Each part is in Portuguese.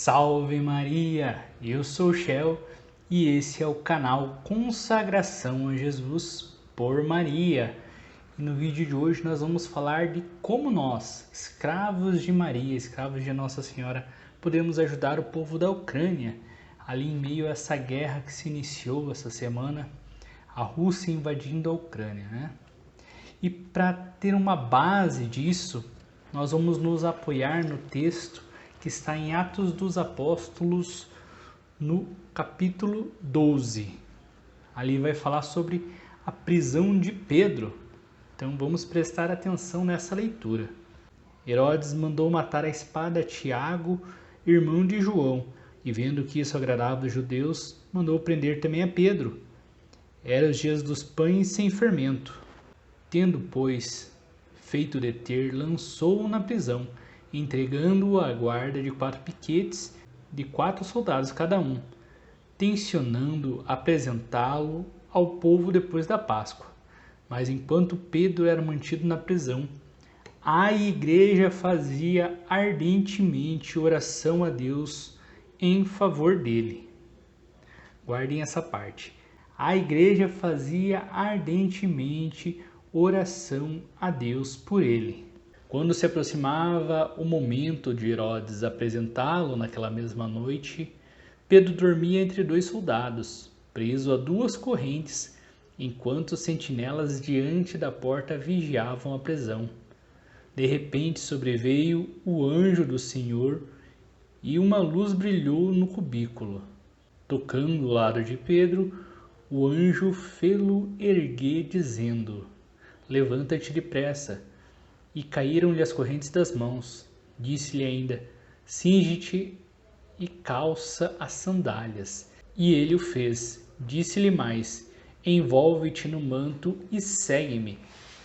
Salve Maria! Eu sou o Shell e esse é o canal Consagração a Jesus por Maria. E no vídeo de hoje nós vamos falar de como nós, escravos de Maria, escravos de Nossa Senhora, podemos ajudar o povo da Ucrânia, ali em meio a essa guerra que se iniciou essa semana, a Rússia invadindo a Ucrânia, né? E para ter uma base disso, nós vamos nos apoiar no texto que está em Atos dos Apóstolos, no capítulo 12. Ali vai falar sobre a prisão de Pedro. Então vamos prestar atenção nessa leitura. Herodes mandou matar a espada Tiago, irmão de João, e vendo que isso agradava os judeus, mandou prender também a Pedro. Eram os dias dos pães sem fermento. Tendo, pois, feito deter, lançou-o na prisão, entregando-o à guarda de 4 piquetes, de 4 soldados cada um, tencionando apresentá-lo ao povo depois da Páscoa. Mas enquanto Pedro era mantido na prisão, a igreja fazia ardentemente oração a Deus em favor dele. Guardem essa parte. A igreja fazia ardentemente oração a Deus por ele. Quando se aproximava o momento de Herodes apresentá-lo naquela mesma noite, Pedro dormia entre 2 soldados, preso a 2 correntes, enquanto sentinelas diante da porta vigiavam a prisão. De repente sobreveio o anjo do Senhor e uma luz brilhou no cubículo. Tocando o lado de Pedro, o anjo fê-lo erguer, dizendo: "Levanta-te depressa." E caíram-lhe as correntes das mãos. Disse-lhe ainda: "Cinge-te e calça as sandálias." E ele o fez. Disse-lhe mais: "Envolve-te no manto e segue-me."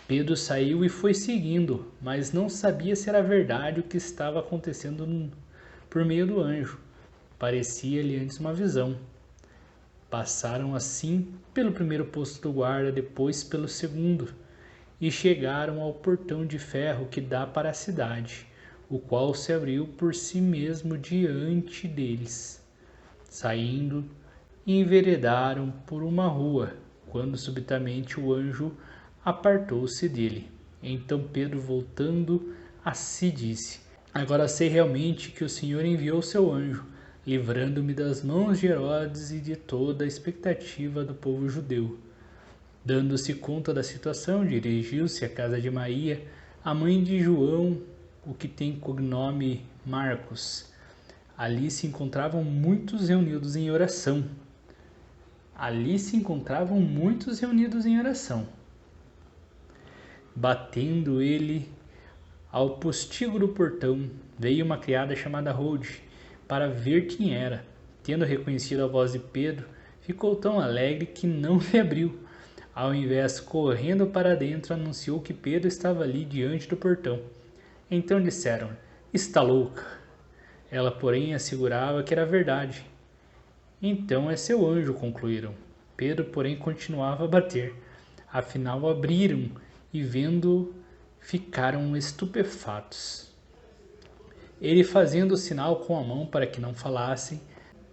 Pedro saiu e foi seguindo, mas não sabia se era verdade o que estava acontecendo por meio do anjo. Parecia-lhe antes uma visão. Passaram assim pelo primeiro posto do guarda, depois pelo segundo, e chegaram ao portão de ferro que dá para a cidade, o qual se abriu por si mesmo diante deles. Saindo, enveredaram por uma rua, quando subitamente o anjo apartou-se dele. Então Pedro, voltando a si, disse: "Agora sei realmente que o Senhor enviou seu anjo, livrando-me das mãos de Herodes e de toda a expectativa do povo judeu." Dando-se conta da situação, dirigiu-se à casa de Maria, a mãe de João, o que tem cognome Marcos. Ali se encontravam muitos reunidos em oração. Batendo ele ao postigo do portão, veio uma criada chamada Rode para ver quem era. Tendo reconhecido a voz de Pedro, ficou tão alegre que não lhe abriu. Ao invés, correndo para dentro, anunciou que Pedro estava ali diante do portão. Então disseram: "Está louca." Ela, porém, assegurava que era verdade. "Então é seu anjo", concluíram. Pedro, porém, continuava a bater. Afinal, abriram e, vendo, ficaram estupefatos. Ele, fazendo o sinal com a mão para que não falassem,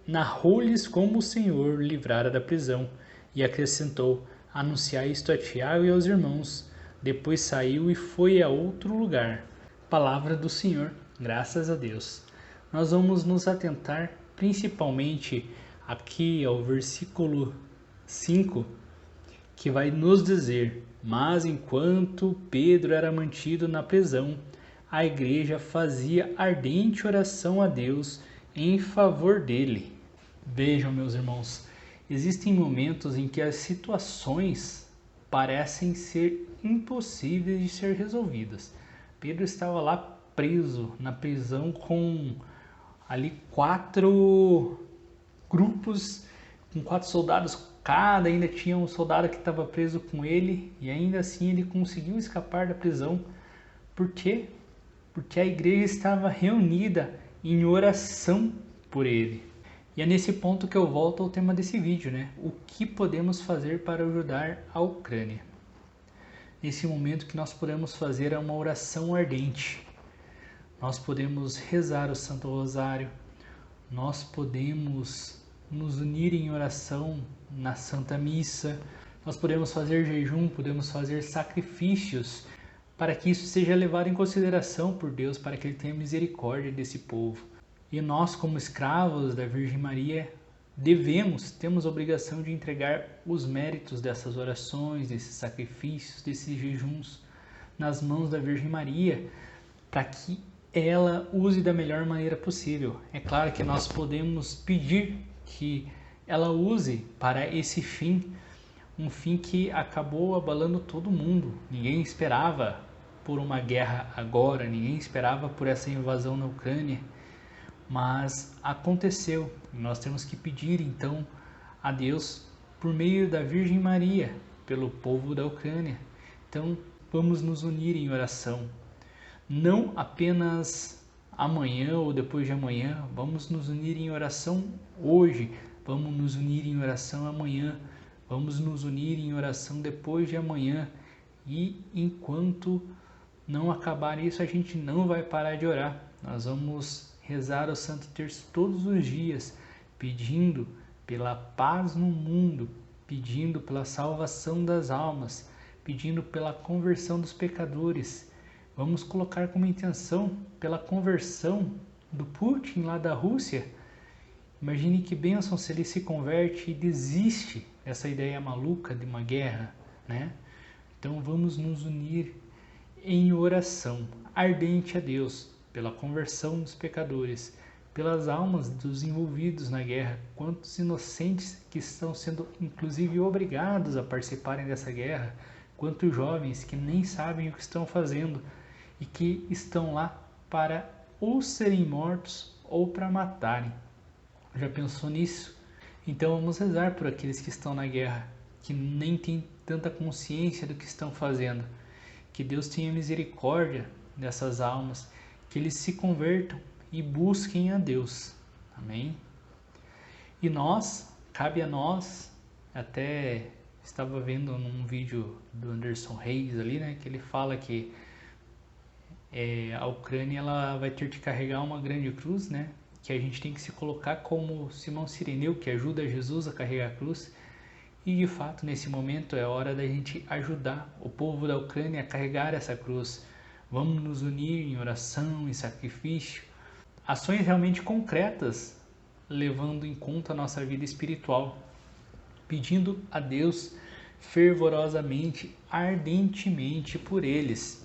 narrou-lhes como o Senhor livrara da prisão e acrescentou: "Anunciai isto a Tiago e aos irmãos." Depois saiu e foi a outro lugar. Palavra do Senhor, graças a Deus. Nós vamos nos atentar principalmente aqui ao versículo 5, que vai nos dizer: "Mas enquanto Pedro era mantido na prisão, a igreja fazia ardente oração a Deus em favor dele." Vejam, meus irmãos, existem momentos em que as situações parecem ser impossíveis de ser resolvidas. Pedro estava lá preso na prisão com ali 4 grupos, com 4 soldados cada, ainda tinha um soldado que estava preso com ele, e ainda assim ele conseguiu escapar da prisão. Por quê? Porque a igreja estava reunida em oração por ele. E é nesse ponto que eu volto ao tema desse vídeo, né? O que podemos fazer para ajudar a Ucrânia? Nesse momento, que nós podemos fazer é uma oração ardente. Nós podemos rezar o Santo Rosário, nós podemos nos unir em oração na Santa Missa, nós podemos fazer jejum, podemos fazer sacrifícios para que isso seja levado em consideração por Deus, para que Ele tenha misericórdia desse povo. E nós, como escravos da Virgem Maria, temos a obrigação de entregar os méritos dessas orações, desses sacrifícios, desses jejuns nas mãos da Virgem Maria, para que ela use da melhor maneira possível. É claro que nós podemos pedir que ela use para esse fim, um fim que acabou abalando todo mundo. Ninguém esperava por uma guerra agora, ninguém esperava por essa invasão na Ucrânia, mas aconteceu. Nós temos que pedir então a Deus por meio da Virgem Maria, pelo povo da Ucrânia. Então vamos nos unir em oração, não apenas amanhã ou depois de amanhã, vamos nos unir em oração hoje, vamos nos unir em oração amanhã, vamos nos unir em oração depois de amanhã, e enquanto não acabar isso, a gente não vai parar de orar. Nós vamos rezar o Santo Terço todos os dias, pedindo pela paz no mundo, pedindo pela salvação das almas, pedindo pela conversão dos pecadores. Vamos colocar como intenção pela conversão do Putin lá da Rússia. Imagine que bênção se ele se converte e desiste dessa ideia maluca de uma guerra, né? Então vamos nos unir em oração ardente a Deus pela conversão dos pecadores, pelas almas dos envolvidos na guerra, quantos inocentes que estão sendo inclusive obrigados a participarem dessa guerra, quantos jovens que nem sabem o que estão fazendo e que estão lá para ou serem mortos ou para matarem. Já pensou nisso? Então vamos rezar por aqueles que estão na guerra, que nem têm tanta consciência do que estão fazendo. Que Deus tenha misericórdia dessas almas, que eles se convertam e busquem a Deus. Amém? E cabe a nós, até estava vendo num vídeo do Anderson Reis ali, né, que ele fala que a Ucrânia ela vai ter que carregar uma grande cruz, né, que a gente tem que se colocar como Simão Cireneu, que ajuda Jesus a carregar a cruz. E de fato, nesse momento, é hora da gente ajudar o povo da Ucrânia a carregar essa cruz. Vamos nos unir em oração, em sacrifício, ações realmente concretas, levando em conta a nossa vida espiritual, pedindo a Deus fervorosamente, ardentemente por eles.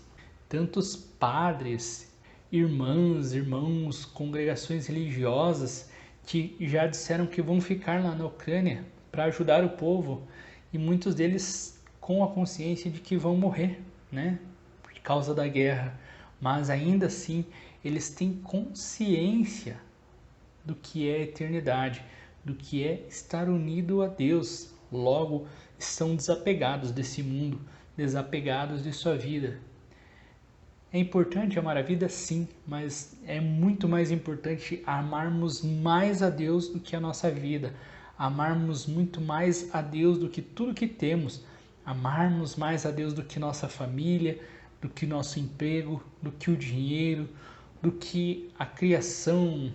Tantos padres, irmãs, irmãos, congregações religiosas que já disseram que vão ficar lá na Ucrânia para ajudar o povo, e muitos deles com a consciência de que vão morrer, né, por causa da guerra, mas ainda assim eles têm consciência do que é a eternidade, do que é estar unido a Deus. Logo, estão desapegados desse mundo, desapegados de sua vida. É importante amar a vida, sim, mas é muito mais importante amarmos mais a Deus do que a nossa vida, amarmos muito mais a Deus do que tudo que temos, amarmos mais a Deus do que nossa família, do que nosso emprego, do que o dinheiro, do que a criação.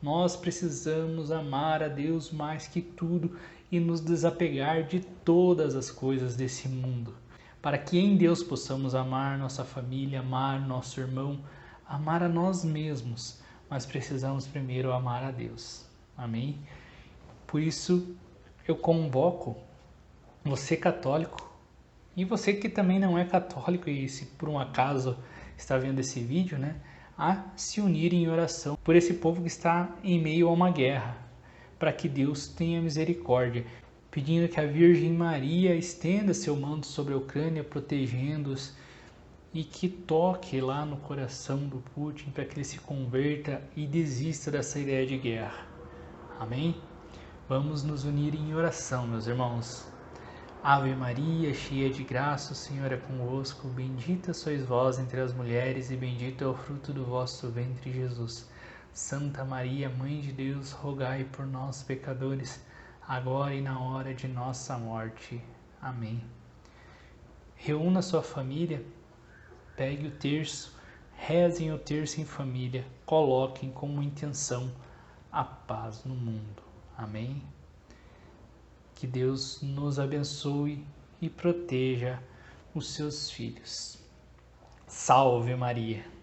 Nós precisamos amar a Deus mais que tudo e nos desapegar de todas as coisas desse mundo, para que em Deus possamos amar nossa família, amar nosso irmão, amar a nós mesmos, mas precisamos primeiro amar a Deus. Amém? Por isso eu convoco você católico e você que também não é católico e se por um acaso está vendo esse vídeo, né, a se unir em oração por esse povo que está em meio a uma guerra, para que Deus tenha misericórdia, pedindo que a Virgem Maria estenda seu manto sobre a Ucrânia, protegendo-os, e que toque lá no coração do Putin para que ele se converta e desista dessa ideia de guerra. Amém? Vamos nos unir em oração, meus irmãos. Ave Maria, cheia de graça, o Senhor é convosco, bendita sois vós entre as mulheres e bendito é o fruto do vosso ventre, Jesus. Santa Maria, Mãe de Deus, rogai por nós, pecadores, agora e na hora de nossa morte. Amém. Reúna sua família, pegue o terço, rezem o terço em família, coloquem como intenção a paz no mundo. Amém? Que Deus nos abençoe e proteja os seus filhos. Salve Maria!